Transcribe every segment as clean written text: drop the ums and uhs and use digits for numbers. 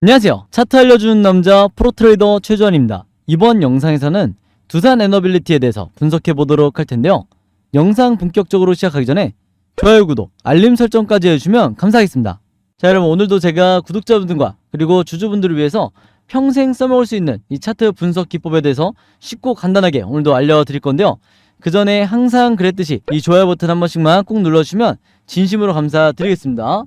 안녕하세요. 차트 알려주는 남자 프로트레이더 최주환입니다. 이번 영상에서는 두산 에너빌리티에 대해서 분석해 보도록 할 텐데요. 영상 본격적으로 시작하기 전에 좋아요, 구독, 알림 설정까지 해주시면 감사하겠습니다. 자, 여러분, 오늘도 제가 구독자분들과 그리고 주주분들을 위해서 평생 써먹을 수 있는 이 차트 분석 기법에 대해서 쉽고 간단하게 오늘도 알려드릴 건데요. 그 전에 항상 그랬듯이 이 좋아요 버튼 한 번씩만 꼭 눌러주시면 진심으로 감사드리겠습니다.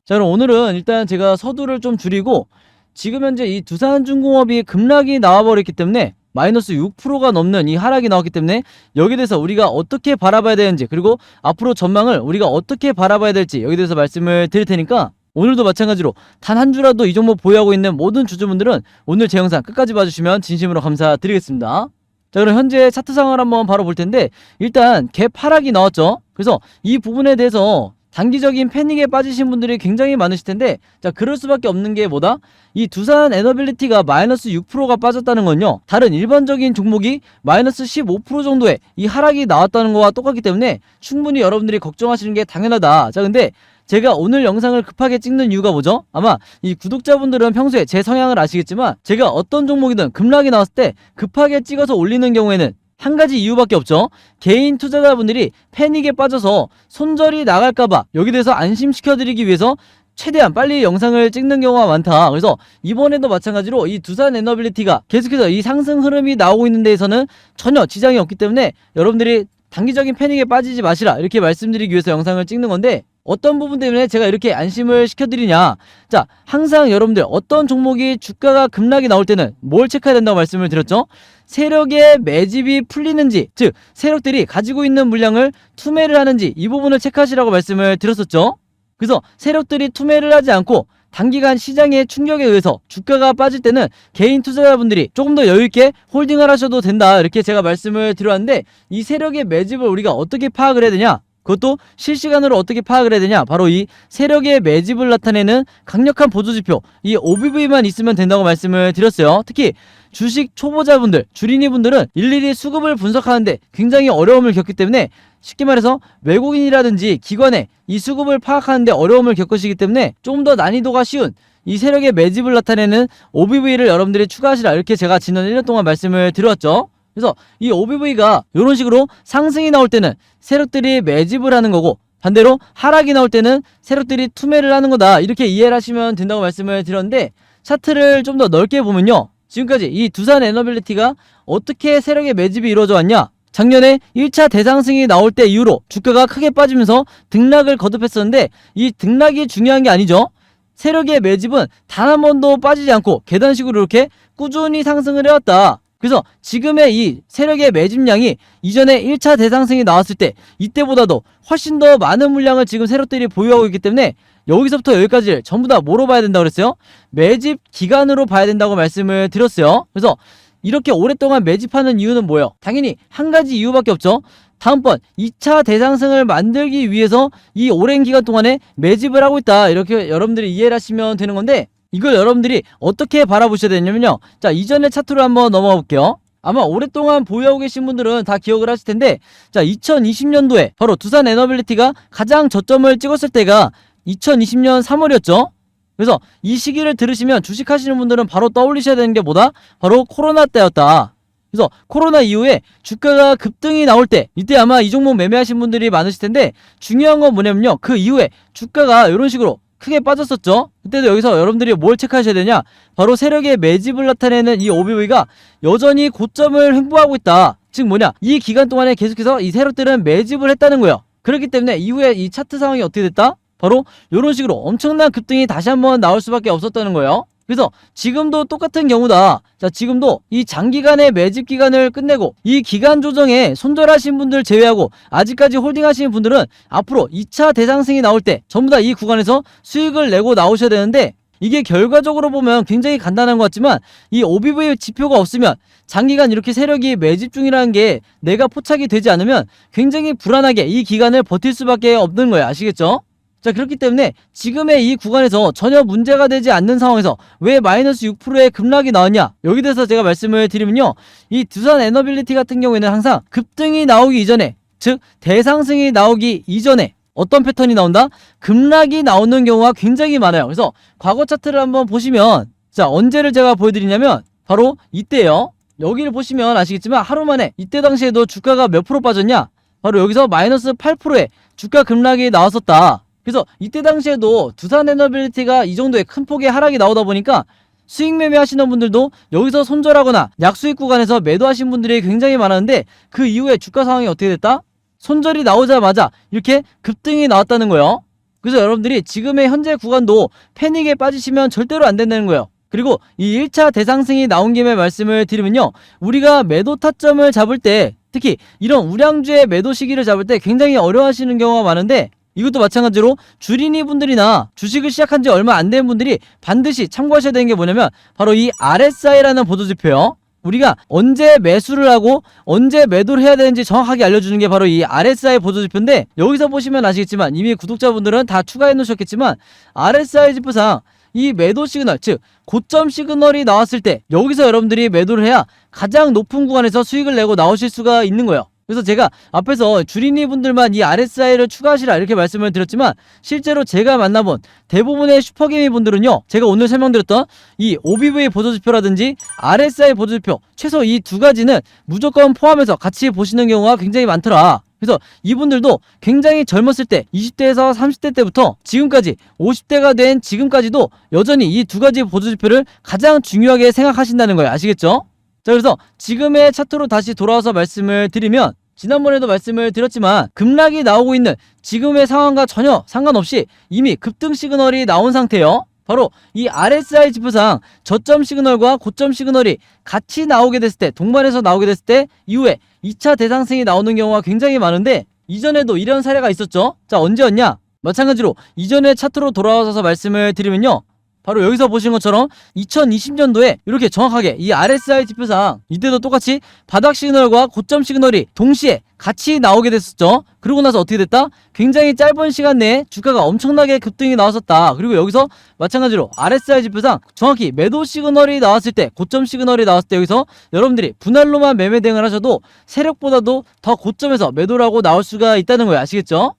자, 그럼 오늘은 일단 제가 서두를 좀 줄이고 지금 현재 이 두산중공업이 급락이 나와버렸기 때문에 마이너스 6%가 넘는 이 하락이 나왔기 때문에 여기에 대해서 우리가 어떻게 바라봐야 되는지, 그리고 앞으로 전망을 우리가 어떻게 바라봐야 될지 여기에 대해서 말씀을 드릴 테니까 오늘도 마찬가지로 단 한 주라도 이 종목 보유하고 있는 모든 주주분들은 오늘 제 영상 끝까지 봐주시면 진심으로 감사드리겠습니다. 자, 그럼 현재 차트 상황을 한번 바로 볼 텐데, 일단 갭 하락이 나왔죠. 그래서 이 부분에 대해서 단기적인 패닉에 빠지신 분들이 굉장히 많으실 텐데, 자, 그럴 수밖에 없는 게 뭐다? 이 두산 에너빌리티가 마이너스 6%가 빠졌다는 건요, 다른 일반적인 종목이 마이너스 15% 정도의 이 하락이 나왔다는 거와 똑같기 때문에 충분히 여러분들이 걱정하시는 게 당연하다. 자, 근데 제가 오늘 영상을 급하게 찍는 이유가 뭐죠? 아마 이 구독자분들은 평소에 제 성향을 아시겠지만, 제가 어떤 종목이든 급락이 나왔을 때 급하게 찍어서 올리는 경우에는 한 가지 이유밖에 없죠. 개인 투자자분들이 패닉에 빠져서 손절이 나갈까봐 여기 대해서 안심시켜드리기 위해서 최대한 빨리 영상을 찍는 경우가 많다. 그래서 이번에도 마찬가지로 이 두산 에너빌리티가 계속해서 이 상승 흐름이 나오고 있는 데에서는 전혀 지장이 없기 때문에 여러분들이 단기적인 패닉에 빠지지 마시라, 이렇게 말씀드리기 위해서 영상을 찍는 건데, 어떤 부분 때문에 제가 이렇게 안심을 시켜드리냐. 자, 항상 여러분들 어떤 종목이 주가가 급락이 나올 때는 뭘 체크해야 된다고 말씀을 드렸죠? 세력의 매집이 풀리는지, 즉 세력들이 가지고 있는 물량을 투매를 하는지, 이 부분을 체크하시라고 말씀을 드렸었죠. 그래서 세력들이 투매를 하지 않고 단기간 시장의 충격에 의해서 주가가 빠질 때는 개인 투자자분들이 조금 더 여유있게 홀딩을 하셔도 된다, 이렇게 제가 말씀을 드렸는데, 이 세력의 매집을 우리가 어떻게 파악을 해야 되냐, 그것도 실시간으로 어떻게 파악을 해야 되냐, 바로 이 세력의 매집을 나타내는 강력한 보조지표, 이 OBV만 있으면 된다고 말씀을 드렸어요. 특히 주식 초보자분들, 주린이분들은 일일이 수급을 분석하는데 굉장히 어려움을 겪기 때문에, 쉽게 말해서 외국인이라든지 기관에 이 수급을 파악하는데 어려움을 겪으시기 때문에 조금 더 난이도가 쉬운 이 세력의 매집을 나타내는 OBV를 여러분들이 추가하시라, 이렇게 제가 지난 1년 동안 말씀을 드렸죠. 그래서 이 OBV가 이런 식으로 상승이 나올 때는 세력들이 매집을 하는 거고, 반대로 하락이 나올 때는 세력들이 투매를 하는 거다, 이렇게 이해를 하시면 된다고 말씀을 드렸는데, 차트를 좀 더 넓게 보면요, 지금까지 이 두산 에너빌리티가 어떻게 세력의 매집이 이루어져 왔냐. 작년에 1차 대상승이 나올 때 이후로 주가가 크게 빠지면서 등락을 거듭했었는데, 이 등락이 중요한 게 아니죠. 세력의 매집은 단 한 번도 빠지지 않고 계단식으로 이렇게 꾸준히 상승을 해왔다. 그래서 지금의 이 세력의 매집량이 이전에 1차 대상승이 나왔을 때 이때보다도 훨씬 더 많은 물량을 지금 세력들이 보유하고 있기 때문에 여기서부터 여기까지를 전부 다 뭐로 봐야 된다고 그랬어요? 매집 기간으로 봐야 된다고 말씀을 드렸어요. 그래서 이렇게 오랫동안 매집하는 이유는 뭐예요? 당연히 한 가지 이유밖에 없죠. 다음번 2차 대상승을 만들기 위해서 이 오랜 기간 동안에 매집을 하고 있다, 이렇게 여러분들이 이해를 하시면 되는 건데, 이걸 여러분들이 어떻게 바라보셔야 되냐면요, 자, 이전의 차트로 한번 넘어가 볼게요. 아마 오랫동안 보유하고 계신 분들은 다 기억을 하실 텐데, 자, 2020년도에 바로 두산 에너빌리티가 가장 저점을 찍었을 때가 2020년 3월이었죠. 그래서 이 시기를 들으시면 주식하시는 분들은 바로 떠올리셔야 되는 게 뭐다? 바로 코로나 때였다. 그래서 코로나 이후에 주가가 급등이 나올 때, 이때 아마 이 종목 매매하신 분들이 많으실 텐데, 중요한 건 뭐냐면요, 그 이후에 주가가 이런 식으로 크게 빠졌었죠. 그때도 여기서 여러분들이 뭘 체크하셔야 되냐, 바로 세력의 매집을 나타내는 이 OBV가 여전히 고점을 횡보하고 있다. 즉 뭐냐, 이 기간 동안에 계속해서 이 세력들은 매집을 했다는 거예요. 그렇기 때문에 이후에 이 차트 상황이 어떻게 됐다? 바로 이런 식으로 엄청난 급등이 다시 한번 나올 수밖에 없었다는 거예요. 그래서 지금도 똑같은 경우다. 자, 지금도 이 장기간의 매집 기간을 끝내고 이 기간 조정에 손절하신 분들 제외하고 아직까지 홀딩하시는 분들은 앞으로 2차 대상승이 나올 때 전부 다 이 구간에서 수익을 내고 나오셔야 되는데, 이게 결과적으로 보면 굉장히 간단한 것 같지만 이 OBV 지표가 없으면 장기간 이렇게 세력이 매집 중이라는 게 내가 포착이 되지 않으면 굉장히 불안하게 이 기간을 버틸 수밖에 없는 거예요. 아시겠죠? 자, 그렇기 때문에 지금의 이 구간에서 전혀 문제가 되지 않는 상황에서 왜 마이너스 6%의 급락이 나왔냐, 여기 대해서 제가 말씀을 드리면요, 이 두산 에너빌리티 같은 경우에는 항상 급등이 나오기 이전에, 즉 대상승이 나오기 이전에 어떤 패턴이 나온다? 급락이 나오는 경우가 굉장히 많아요. 그래서 과거 차트를 한번 보시면, 자, 언제를 제가 보여드리냐면 바로 이때요. 여기를 보시면 아시겠지만 하루 만에 이때 당시에도 주가가 몇 프로 빠졌냐? 바로 여기서 마이너스 8%의 주가 급락이 나왔었다. 그래서 이때 당시에도 두산에너빌리티가 이 정도의 큰 폭의 하락이 나오다 보니까 수익 매매 하시는 분들도 여기서 손절하거나 약수익 구간에서 매도하신 분들이 굉장히 많았는데, 그 이후에 주가 상황이 어떻게 됐다? 손절이 나오자마자 이렇게 급등이 나왔다는 거예요. 그래서 여러분들이 지금의 현재 구간도 패닉에 빠지시면 절대로 안 된다는 거예요. 그리고 이 1차 대상승이 나온 김에 말씀을 드리면요, 우리가 매도 타점을 잡을 때, 특히 이런 우량주의 매도 시기를 잡을 때 굉장히 어려워하시는 경우가 많은데, 이것도 마찬가지로 주린이 분들이나 주식을 시작한 지 얼마 안 된 분들이 반드시 참고하셔야 되는 게 뭐냐면 바로 이 RSI라는 보조지표요. 우리가 언제 매수를 하고 언제 매도를 해야 되는지 정확하게 알려주는 게 바로 이 RSI 보조지표인데, 여기서 보시면 아시겠지만 이미 구독자분들은 다 추가해 놓으셨겠지만 RSI 지표상 이 매도 시그널, 즉 고점 시그널이 나왔을 때 여기서 여러분들이 매도를 해야 가장 높은 구간에서 수익을 내고 나오실 수가 있는 거예요. 그래서 제가 앞에서 주린이 분들만 이 RSI를 추가하시라 이렇게 말씀을 드렸지만, 실제로 제가 만나본 대부분의 슈퍼개미 분들은요, 제가 오늘 설명드렸던 이 OBV 보조지표라든지 RSI 보조지표, 최소 이 두 가지는 무조건 포함해서 같이 보시는 경우가 굉장히 많더라. 그래서 이분들도 굉장히 젊었을 때 20대에서 30대 때부터 지금까지 50대가 된 지금까지도 여전히 이 두 가지 보조지표를 가장 중요하게 생각하신다는 거예요. 아시겠죠? 자, 그래서 지금의 차트로 다시 돌아와서 말씀을 드리면, 지난번에도 말씀을 드렸지만 급락이 나오고 있는 지금의 상황과 전혀 상관없이 이미 급등 시그널이 나온 상태예요. 바로 이 RSI 지표상 저점 시그널과 고점 시그널이 같이 나오게 됐을 때, 동반해서 나오게 됐을 때 이후에 2차 대상승이 나오는 경우가 굉장히 많은데, 이전에도 이런 사례가 있었죠. 자, 언제였냐? 마찬가지로 이전의 차트로 돌아와서 말씀을 드리면요, 바로 여기서 보신 것처럼 2020년도에 이렇게 정확하게 이 RSI 지표상 이때도 똑같이 바닥 시그널과 고점 시그널이 동시에 같이 나오게 됐었죠. 그러고 나서 어떻게 됐다? 굉장히 짧은 시간 내에 주가가 엄청나게 급등이 나왔었다. 그리고 여기서 마찬가지로 RSI 지표상 정확히 매도 시그널이 나왔을 때, 고점 시그널이 나왔을 때 여기서 여러분들이 분할로만 매매 대응을 하셔도 세력보다도 더 고점에서 매도라고 나올 수가 있다는 거예요. 아시겠죠?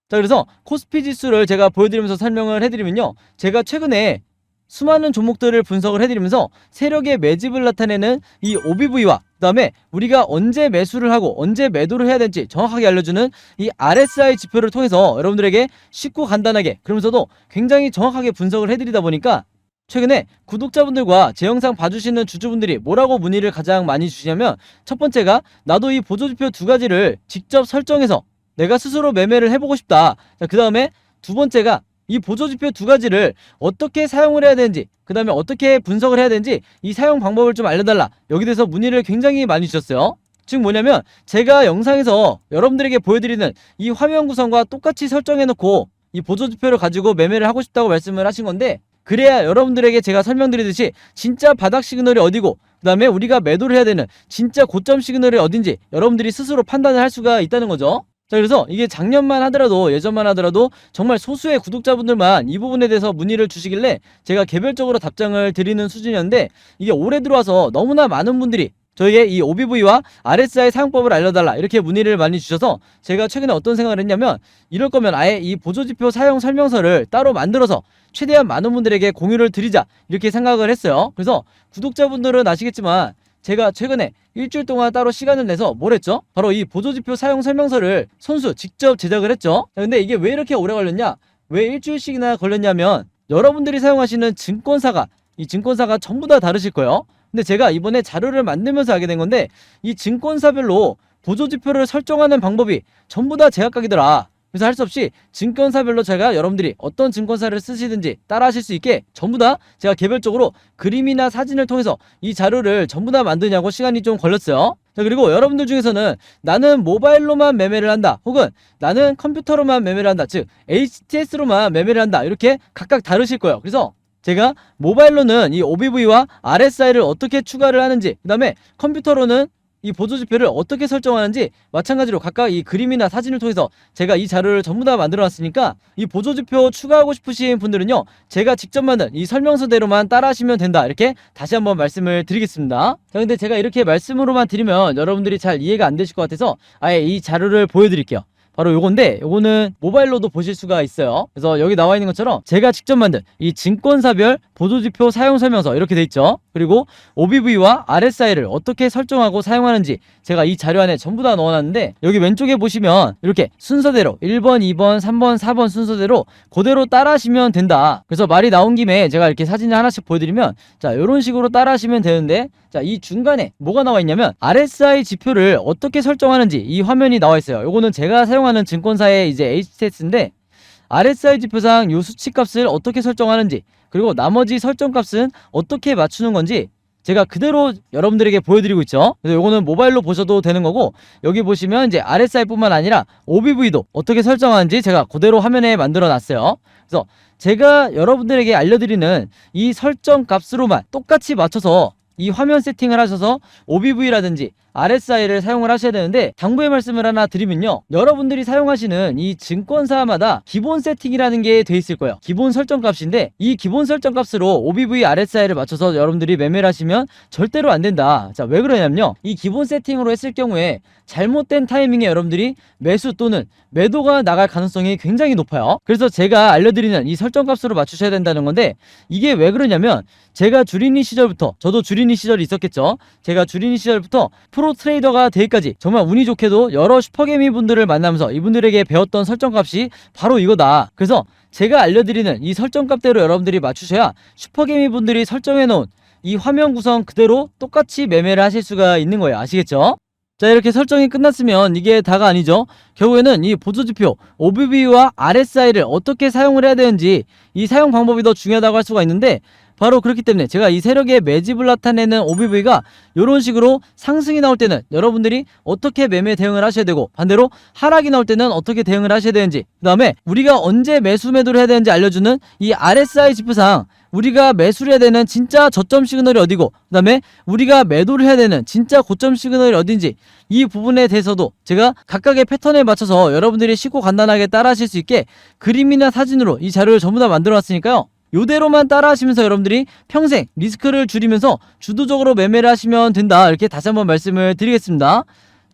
자, 그래서 코스피 지수를 제가 보여드리면서 설명을 해드리면요, 제가 최근에 수많은 종목들을 분석을 해드리면서 세력의 매집을 나타내는 이 OBV와 그 다음에 우리가 언제 매수를 하고 언제 매도를 해야 될지 정확하게 알려주는 이 RSI 지표를 통해서 여러분들에게 쉽고 간단하게, 그러면서도 굉장히 정확하게 분석을 해드리다 보니까 최근에 구독자분들과 제 영상 봐주시는 주주분들이 뭐라고 문의를 가장 많이 주시냐면, 첫 번째가 나도 이 보조지표 두 가지를 직접 설정해서 내가 스스로 매매를 해보고 싶다. 자, 그 다음에 두 번째가 이 보조지표 두 가지를 어떻게 사용을 해야 되는지, 그 다음에 어떻게 분석을 해야 되는지 이 사용 방법을 좀 알려달라. 여기 대해서 문의를 굉장히 많이 주셨어요. 즉 뭐냐면, 제가 영상에서 여러분들에게 보여드리는 이 화면 구성과 똑같이 설정해놓고 이 보조지표를 가지고 매매를 하고 싶다고 말씀을 하신 건데, 그래야 여러분들에게 제가 설명드리듯이 진짜 바닥 시그널이 어디고 그 다음에 우리가 매도를 해야 되는 진짜 고점 시그널이 어딘지 여러분들이 스스로 판단을 할 수가 있다는 거죠. 자, 그래서 이게 작년만 하더라도, 예전만 하더라도 정말 소수의 구독자분들만 이 부분에 대해서 문의를 주시길래 제가 개별적으로 답장을 드리는 수준이었는데, 이게 올해 들어와서 너무나 많은 분들이 저에게 이 OBV와 RSI 사용법을 알려달라 이렇게 문의를 많이 주셔서 제가 최근에 어떤 생각을 했냐면, 이럴 거면 아예 이 보조지표 사용 설명서를 따로 만들어서 최대한 많은 분들에게 공유를 드리자 이렇게 생각을 했어요. 그래서 구독자분들은 아시겠지만 제가 최근에 일주일 동안 따로 시간을 내서 뭘 했죠? 바로 이 보조지표 사용 설명서를 손수 직접 제작을 했죠. 근데 이게 왜 이렇게 오래 걸렸냐? 왜 일주일씩이나 걸렸냐면, 여러분들이 사용하시는 이 증권사가 전부 다 다르실 거예요. 근데 제가 이번에 자료를 만들면서 알게 된 건데, 이 증권사별로 보조지표를 설정하는 방법이 전부 다 제각각이더라. 그래서 할 수 없이 증권사별로 제가 여러분들이 어떤 증권사를 쓰시든지 따라 하실 수 있게 전부 다 제가 개별적으로 그림이나 사진을 통해서 이 자료를 전부 다 만드냐고 시간이 좀 걸렸어요. 자, 그리고 여러분들 중에서는 나는 모바일로만 매매를 한다, 혹은 나는 컴퓨터로만 매매를 한다, 즉 HTS로만 매매를 한다, 이렇게 각각 다르실 거예요. 그래서 제가 모바일로는 이 OBV와 RSI를 어떻게 추가를 하는지, 그 다음에 컴퓨터로는 이 보조지표를 어떻게 설정하는지 마찬가지로 각각 이 그림이나 사진을 통해서 제가 이 자료를 전부 다 만들어 놨으니까, 이 보조지표 추가하고 싶으신 분들은요, 제가 직접 만든 이 설명서대로만 따라 하시면 된다, 이렇게 다시 한번 말씀을 드리겠습니다. 자, 근데 제가 이렇게 말씀으로만 드리면 여러분들이 잘 이해가 안 되실 것 같아서 아예 이 자료를 보여드릴게요. 바로 요건데, 요거는 모바일로도 보실 수가 있어요. 그래서 여기 나와 있는 것처럼 제가 직접 만든 이 증권사별 보조지표 사용설명서 이렇게 돼 있죠. 그리고 OBV와 RSI를 어떻게 설정하고 사용하는지 제가 이 자료 안에 전부 다 넣어놨는데, 여기 왼쪽에 보시면 이렇게 순서대로 1번, 2번, 3번, 4번 순서대로 그대로 따라하시면 된다. 그래서 말이 나온 김에 제가 이렇게 사진을 하나씩 보여드리면, 자, 이런 식으로 따라하시면 되는데, 자, 이 중간에 뭐가 나와 있냐면 RSI 지표를 어떻게 설정하는지 이 화면이 나와 있어요. 요거는 제가 사용하는 증권사의 이제 HTS인데, RSI 지표상 요 수치값을 어떻게 설정하는지, 그리고 나머지 설정값은 어떻게 맞추는 건지 제가 그대로 여러분들에게 보여드리고 있죠. 그래서 요거는 모바일로 보셔도 되는 거고, 여기 보시면 이제 RSI 뿐만 아니라 OBV도 어떻게 설정하는지 제가 그대로 화면에 만들어 놨어요. 그래서 제가 여러분들에게 알려드리는 이 설정 값으로만 똑같이 맞춰서 이 화면 세팅을 하셔서 OBV라든지 RSI를 사용을 하셔야 되는데, 당부의 말씀을 하나 드리면요, 여러분들이 사용하시는 이 증권사마다 기본 세팅이라는 게 돼 있을 거예요. 기본 설정 값인데, 이 기본 설정 값으로 OBV, RSI를 맞춰서 여러분들이 매매를 하시면 절대로 안 된다. 자, 왜 그러냐면요, 이 기본 세팅으로 했을 경우에 잘못된 타이밍에 여러분들이 매수 또는 매도가 나갈 가능성이 굉장히 높아요. 그래서 제가 알려드리는 이 설정 값으로 맞추셔야 된다는 건데, 이게 왜 그러냐면, 제가 주린이 시절부터, 저도 주린이 시절이 있었겠죠. 제가 주린이 시절부터 프로 트레이더가 되기까지 정말 운이 좋게도 여러 슈퍼개미 분들을 만나면서 이분들에게 배웠던 설정값이 바로 이거다. 그래서 제가 알려드리는 이 설정값대로 여러분들이 맞추셔야 슈퍼개미 분들이 설정해놓은 이 화면 구성 그대로 똑같이 매매를 하실 수가 있는 거예요. 아시겠죠? 자, 이렇게 설정이 끝났으면 이게 다가 아니죠. 결국에는 이 보조지표 OBV와 RSI를 어떻게 사용을 해야 되는지, 이 사용 방법이 더 중요하다고 할 수가 있는데, 바로 그렇기 때문에 제가 이 세력의 매집을 나타내는 OBV가 이런 식으로 상승이 나올 때는 여러분들이 어떻게 매매 대응을 하셔야 되고, 반대로 하락이 나올 때는 어떻게 대응을 하셔야 되는지, 그 다음에 우리가 언제 매수 매도를 해야 되는지 알려주는 이 RSI 지표상 우리가 매수를 해야 되는 진짜 저점 시그널이 어디고, 그 다음에 우리가 매도를 해야 되는 진짜 고점 시그널이 어딘지, 이 부분에 대해서도 제가 각각의 패턴에 맞춰서 여러분들이 쉽고 간단하게 따라 하실 수 있게 그림이나 사진으로 이 자료를 전부 다 만들어 놨으니까요, 요대로만 따라 하시면서 여러분들이 평생 리스크를 줄이면서 주도적으로 매매를 하시면 된다. 이렇게 다시 한번 말씀을 드리겠습니다.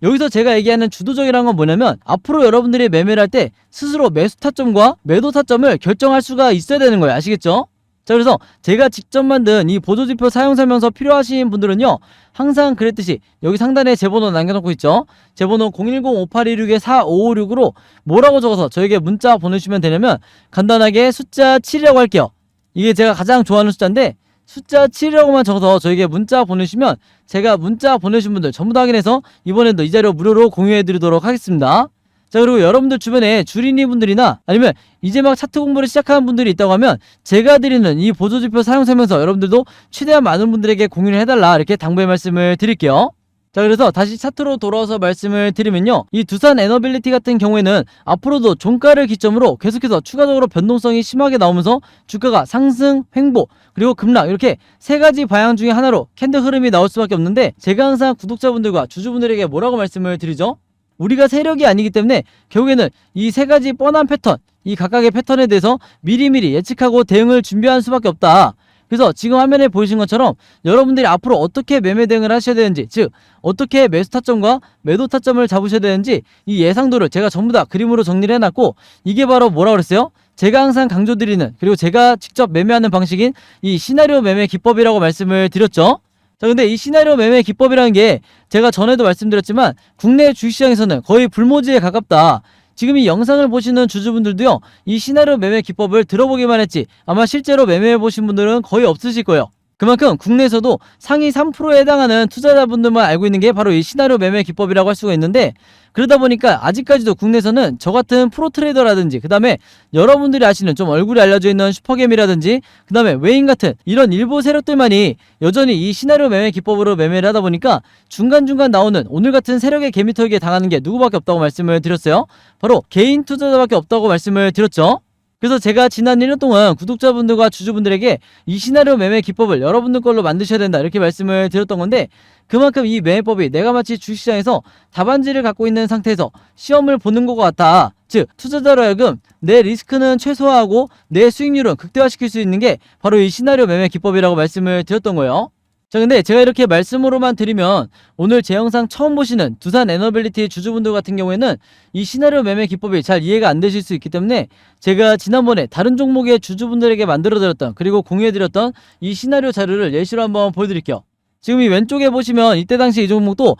여기서 제가 얘기하는 주도적이라는 건 뭐냐면, 앞으로 여러분들이 매매를 할 때 스스로 매수 타점과 매도 타점을 결정할 수가 있어야 되는 거예요. 아시겠죠? 자, 그래서 제가 직접 만든 이 보조지표 사용설명서 필요하신 분들은요, 항상 그랬듯이 여기 상단에 제 번호 남겨놓고 있죠. 제 번호 010-5816-4556으로 뭐라고 적어서 저에게 문자 보내주시면 되냐면, 간단하게 숫자 7이라고 할게요. 이게 제가 가장 좋아하는 숫자인데, 숫자 7이라고만 적어서 저에게 문자 보내주시면 제가 문자 보내신 분들 전부 다 확인해서 이번에도 이 자료 무료로 공유해드리도록 하겠습니다. 자, 그리고 여러분들 주변에 주린이 분들이나 아니면 이제 막 차트 공부를 시작하는 분들이 있다고 하면, 제가 드리는 이 보조지표 사용 설명서 여러분들도 최대한 많은 분들에게 공유를 해달라, 이렇게 당부의 말씀을 드릴게요. 자, 그래서 다시 차트로 돌아와서 말씀을 드리면요, 이 두산 에너빌리티 같은 경우에는 앞으로도 종가를 기점으로 계속해서 추가적으로 변동성이 심하게 나오면서 주가가 상승, 횡보, 그리고 급락, 이렇게 세 가지 방향 중에 하나로 캔들 흐름이 나올 수밖에 없는데, 제가 항상 구독자분들과 주주분들에게 뭐라고 말씀을 드리죠? 우리가 세력이 아니기 때문에 결국에는 이 세 가지 뻔한 패턴, 이 각각의 패턴에 대해서 미리미리 예측하고 대응을 준비할 수밖에 없다. 그래서 지금 화면에 보이신 것처럼 여러분들이 앞으로 어떻게 매매 대응을 하셔야 되는지, 즉 어떻게 매수 타점과 매도 타점을 잡으셔야 되는지, 이 예상도를 제가 전부 다 그림으로 정리를 해놨고, 이게 바로 뭐라고 그랬어요? 제가 항상 강조드리는, 그리고 제가 직접 매매하는 방식인 이 시나리오 매매 기법이라고 말씀을 드렸죠. 자, 근데 이 시나리오 매매 기법이라는 게 제가 전에도 말씀드렸지만 국내 주식시장에서는 거의 불모지에 가깝다. 지금 이 영상을 보시는 주주분들도요, 이 시나리오 매매 기법을 들어보기만 했지 아마 실제로 매매해보신 분들은 거의 없으실 거예요. 그만큼 국내에서도 상위 3%에 해당하는 투자자분들만 알고 있는 게 바로 이 시나리오 매매 기법이라고 할 수가 있는데, 그러다 보니까 아직까지도 국내에서는 저 같은 프로 트레이더라든지, 그 다음에 여러분들이 아시는 좀 얼굴이 알려져 있는 슈퍼개미라든지, 그 다음에 외인 같은 이런 일부 세력들만이 여전히 이 시나리오 매매 기법으로 매매를 하다 보니까 중간중간 나오는 오늘 같은 세력의 개미털기에 당하는 게 누구밖에 없다고 말씀을 드렸어요. 바로 개인 투자자밖에 없다고 말씀을 드렸죠. 그래서 제가 지난 1년 동안 구독자분들과 주주분들에게 이 시나리오 매매 기법을 여러분들 걸로 만드셔야 된다, 이렇게 말씀을 드렸던 건데, 그만큼 이 매매법이 내가 마치 주식시장에서 답안지를 갖고 있는 상태에서 시험을 보는 것 같다. 즉 투자자로 하여금 내 리스크는 최소화하고 내 수익률은 극대화시킬 수 있는 게 바로 이 시나리오 매매 기법이라고 말씀을 드렸던 거예요. 자, 근데 제가 이렇게 말씀으로만 드리면 오늘 제 영상 처음 보시는 두산 에너빌리티 주주분들 같은 경우에는 이 시나리오 매매 기법이 잘 이해가 안 되실 수 있기 때문에 제가 지난번에 다른 종목의 주주분들에게 만들어드렸던 그리고 공유해드렸던 이 시나리오 자료를 예시로 한번 보여드릴게요. 지금 이 왼쪽에 보시면 이때 당시 이 종목도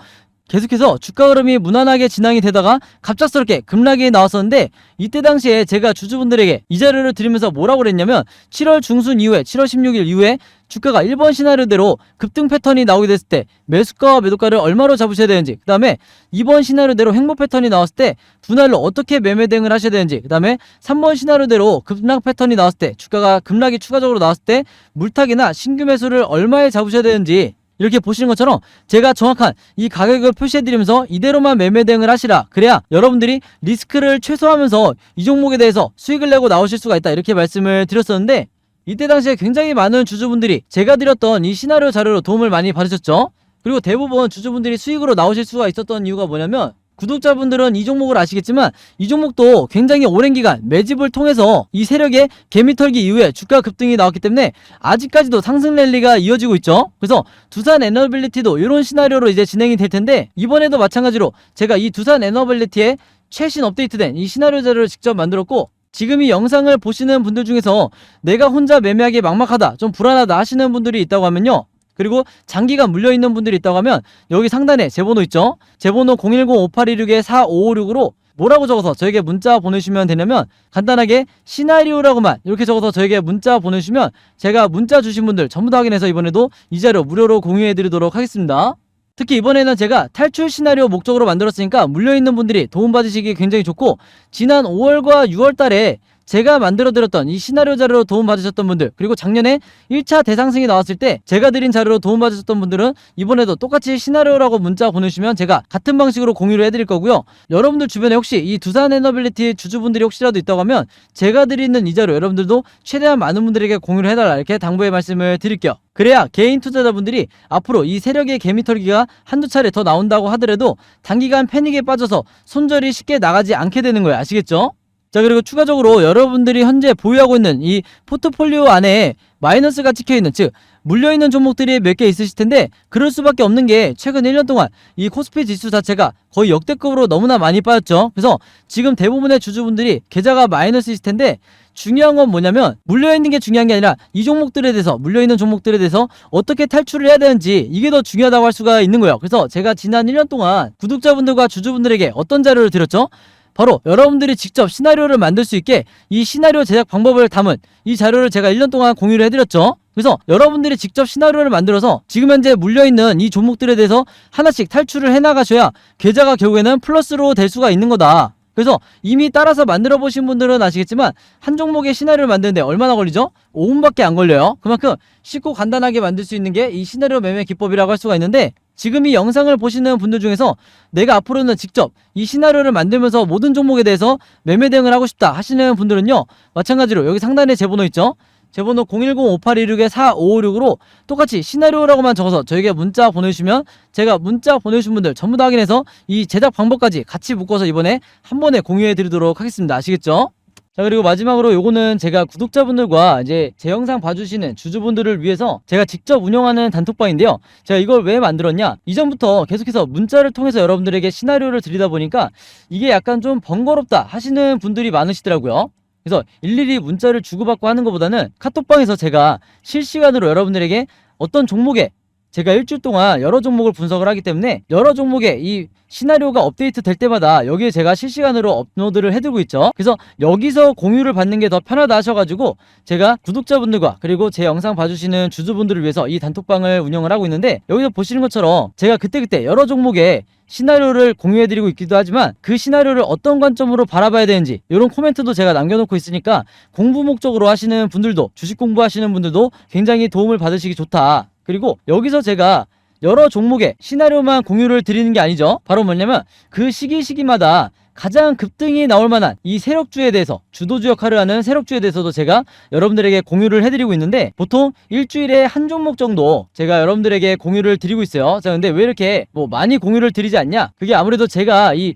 계속해서 주가 흐름이 무난하게 진행이 되다가 갑작스럽게 급락이 나왔었는데, 이때 당시에 제가 주주분들에게 이 자료를 드리면서 뭐라고 그랬냐면 7월 중순 이후에 7월 16일 이후에 주가가 1번 시나리오대로 급등 패턴이 나오게 됐을 때 매수가와 매도가를 얼마로 잡으셔야 되는지, 그 다음에 2번 시나리오대로 횡보 패턴이 나왔을 때 분할로 어떻게 매매 대응을 하셔야 되는지, 그 다음에 3번 시나리오대로 급락 패턴이 나왔을 때 주가가 급락이 추가적으로 나왔을 때 물타기나 신규 매수를 얼마에 잡으셔야 되는지, 이렇게 보시는 것처럼 제가 정확한 이 가격을 표시해드리면서 이대로만 매매 대응을 하시라, 그래야 여러분들이 리스크를 최소화하면서 이 종목에 대해서 수익을 내고 나오실 수가 있다, 이렇게 말씀을 드렸었는데, 이때 당시에 굉장히 많은 주주분들이 제가 드렸던 이 시나리오 자료로 도움을 많이 받으셨죠. 그리고 대부분 주주분들이 수익으로 나오실 수가 있었던 이유가 뭐냐면, 구독자분들은 이 종목을 아시겠지만 이 종목도 굉장히 오랜 기간 매집을 통해서 이 세력의 개미털기 이후에 주가 급등이 나왔기 때문에 아직까지도 상승 랠리가 이어지고 있죠. 그래서 두산 에너빌리티도 이런 시나리오로 이제 진행이 될 텐데, 이번에도 마찬가지로 제가 이 두산 에너빌리티의 최신 업데이트된 이 시나리오 자료를 직접 만들었고, 지금 이 영상을 보시는 분들 중에서 내가 혼자 매매하기 막막하다, 좀 불안하다 하시는 분들이 있다고 하면요, 그리고 장기간 물려있는 분들이 있다고 하면 여기 상단에 제 번호 있죠? 제 번호 010-5816-4556으로 뭐라고 적어서 저에게 문자 보내주시면 되냐면, 간단하게 시나리오라고만 이렇게 적어서 저에게 문자 보내주시면 제가 문자 주신 분들 전부 다 확인해서 이번에도 이 자료 무료로 공유해드리도록 하겠습니다. 특히 이번에는 제가 탈출 시나리오 목적으로 만들었으니까 물려있는 분들이 도움받으시기 굉장히 좋고, 지난 5월과 6월 달에 제가 만들어드렸던 이 시나리오 자료로 도움받으셨던 분들, 그리고 작년에 1차 대상승이 나왔을 때 제가 드린 자료로 도움받으셨던 분들은 이번에도 똑같이 시나리오라고 문자 보내주시면 제가 같은 방식으로 공유를 해드릴 거고요. 여러분들 주변에 혹시 이 두산 에너빌리티 주주분들이 혹시라도 있다고 하면 제가 드리는 이 자료 여러분들도 최대한 많은 분들에게 공유를 해달라, 이렇게 당부의 말씀을 드릴게요. 그래야 개인 투자자분들이 앞으로 이 세력의 개미털기가 한두 차례 더 나온다고 하더라도 단기간 패닉에 빠져서 손절이 쉽게 나가지 않게 되는 거예요. 아시겠죠? 자, 그리고 추가적으로 여러분들이 현재 보유하고 있는 이 포트폴리오 안에 마이너스가 찍혀있는, 즉 물려있는 종목들이 몇 개 있으실 텐데, 그럴 수밖에 없는 게 최근 1년 동안 이 코스피 지수 자체가 거의 역대급으로 너무나 많이 빠졌죠. 그래서 지금 대부분의 주주분들이 계좌가 마이너스이실 텐데, 중요한 건 뭐냐면 물려있는 게 중요한 게 아니라 이 종목들에 대해서, 물려있는 종목들에 대해서 어떻게 탈출을 해야 되는지, 이게 더 중요하다고 할 수가 있는 거예요. 그래서 제가 지난 1년 동안 구독자분들과 주주분들에게 어떤 자료를 드렸죠? 바로 여러분들이 직접 시나리오를 만들 수 있게 이 시나리오 제작 방법을 담은 이 자료를 제가 1년 동안 공유를 해드렸죠. 그래서 여러분들이 직접 시나리오를 만들어서 지금 현재 물려있는 이 종목들에 대해서 하나씩 탈출을 해나가셔야 계좌가 결국에는 플러스로 될 수가 있는 거다. 그래서 이미 따라서 만들어 보신 분들은 아시겠지만 한 종목의 시나리오를 만드는데 얼마나 걸리죠? 5분밖에 안 걸려요. 그만큼 쉽고 간단하게 만들 수 있는 게 이 시나리오 매매 기법이라고 할 수가 있는데, 지금 이 영상을 보시는 분들 중에서 내가 앞으로는 직접 이 시나리오를 만들면서 모든 종목에 대해서 매매 대응을 하고 싶다 하시는 분들은요, 마찬가지로 여기 상단에 제 번호 있죠? 제 번호 010-5816-4556으로 똑같이 시나리오라고만 적어서 저에게 문자 보내주시면 제가 문자 보내주신 분들 전부 다 확인해서 이 제작 방법까지 같이 묶어서 이번에 한 번에 공유해 드리도록 하겠습니다. 아시겠죠? 자, 그리고 마지막으로 요거는 제가 구독자분들과 이제 제 영상 봐주시는 주주분들을 위해서 제가 직접 운영하는 단톡방인데요. 제가 이걸 왜 만들었냐? 이전부터 계속해서 문자를 통해서 여러분들에게 시나리오를 드리다 보니까 이게 약간 좀 번거롭다 하시는 분들이 많으시더라고요. 그래서 일일이 문자를 주고받고 하는 것보다는 카톡방에서 제가 실시간으로 여러분들에게 어떤 종목에 제가 일주일 동안 여러 종목을 분석을 하기 때문에 여러 종목의 이 시나리오가 업데이트 될 때마다 여기에 제가 실시간으로 업로드를 해두고 있죠. 그래서 여기서 공유를 받는 게 더 편하다 하셔가지고 제가 구독자분들과 그리고 제 영상 봐주시는 주주분들을 위해서 이 단톡방을 운영을 하고 있는데, 여기서 보시는 것처럼 제가 그때그때 여러 종목의 시나리오를 공유해드리고 있기도 하지만 그 시나리오를 어떤 관점으로 바라봐야 되는지 이런 코멘트도 제가 남겨놓고 있으니까 공부 목적으로 하시는 분들도, 주식 공부하시는 분들도 굉장히 도움을 받으시기 좋다. 그리고 여기서 제가 여러 종목의 시나리오만 공유를 드리는 게 아니죠. 바로 뭐냐면 그 시기마다 가장 급등이 나올 만한 이 세력주에 대해서, 주도주 역할을 하는 세력주에 대해서도 제가 여러분들에게 공유를 해드리고 있는데, 보통 일주일에 한 종목 정도 제가 여러분들에게 공유를 드리고 있어요. 자, 근데 왜 이렇게 많이 공유를 드리지 않냐? 그게 아무래도 제가 이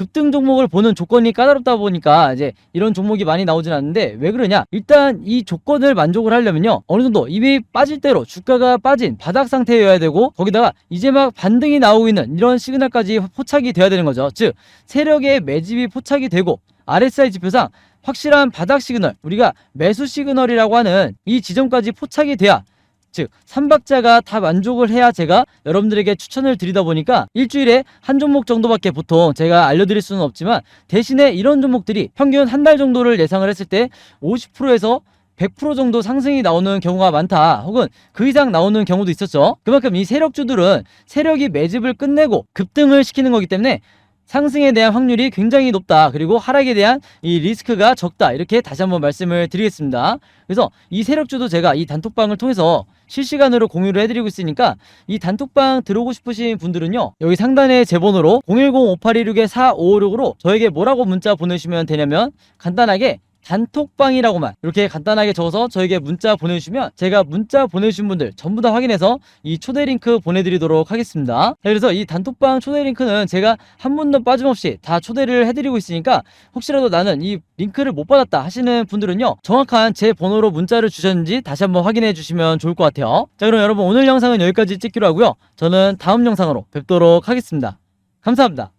급등 종목을 보는 조건이 까다롭다 보니까 이제 이런 종목이 많이 나오진 않는데, 왜 그러냐? 일단 이 조건을 만족을 하려면요, 어느 정도 이미 빠질 대로 주가가 빠진 바닥 상태여야 되고, 거기다가 이제 막 반등이 나오고 있는 이런 시그널까지 포착이 돼야 되는 거죠. 즉 세력의 매집이 포착이 되고 RSI 지표상 확실한 바닥 시그널, 우리가 매수 시그널이라고 하는 이 지점까지 포착이 돼야, 즉 3박자가 다 만족을 해야 제가 여러분들에게 추천을 드리다 보니까 일주일에 한 종목 정도밖에 보통 제가 알려드릴 수는 없지만, 대신에 이런 종목들이 평균 한 달 정도를 예상을 했을 때 50%에서 100% 정도 상승이 나오는 경우가 많다, 혹은 그 이상 나오는 경우도 있었죠. 그만큼 이 세력주들은 세력이 매집을 끝내고 급등을 시키는 거기 때문에 상승에 대한 확률이 굉장히 높다, 그리고 하락에 대한 이 리스크가 적다, 이렇게 다시 한번 말씀을 드리겠습니다. 그래서 이 세력주도 제가 이 단톡방을 통해서 실시간으로 공유를 해드리고 있으니까, 이 단톡방 들어오고 싶으신 분들은요, 여기 상단에 제 번호로 010-5826-4556으로 저에게 뭐라고 문자 보내주시면 되냐면, 간단하게 단톡방이라고만 이렇게 간단하게 적어서 저에게 문자 보내주시면 제가 문자 보내주신 분들 전부 다 확인해서 이 초대 링크 보내드리도록 하겠습니다. 그래서 이 단톡방 초대 링크는 제가 한 분도 빠짐없이 다 초대를 해드리고 있으니까, 혹시라도 나는 이 링크를 못 받았다 하시는 분들은요, 정확한 제 번호로 문자를 주셨는지 다시 한번 확인해 주시면 좋을 것 같아요. 자, 그럼 여러분 오늘 영상은 여기까지 찍기로 하고요, 저는 다음 영상으로 뵙도록 하겠습니다. 감사합니다.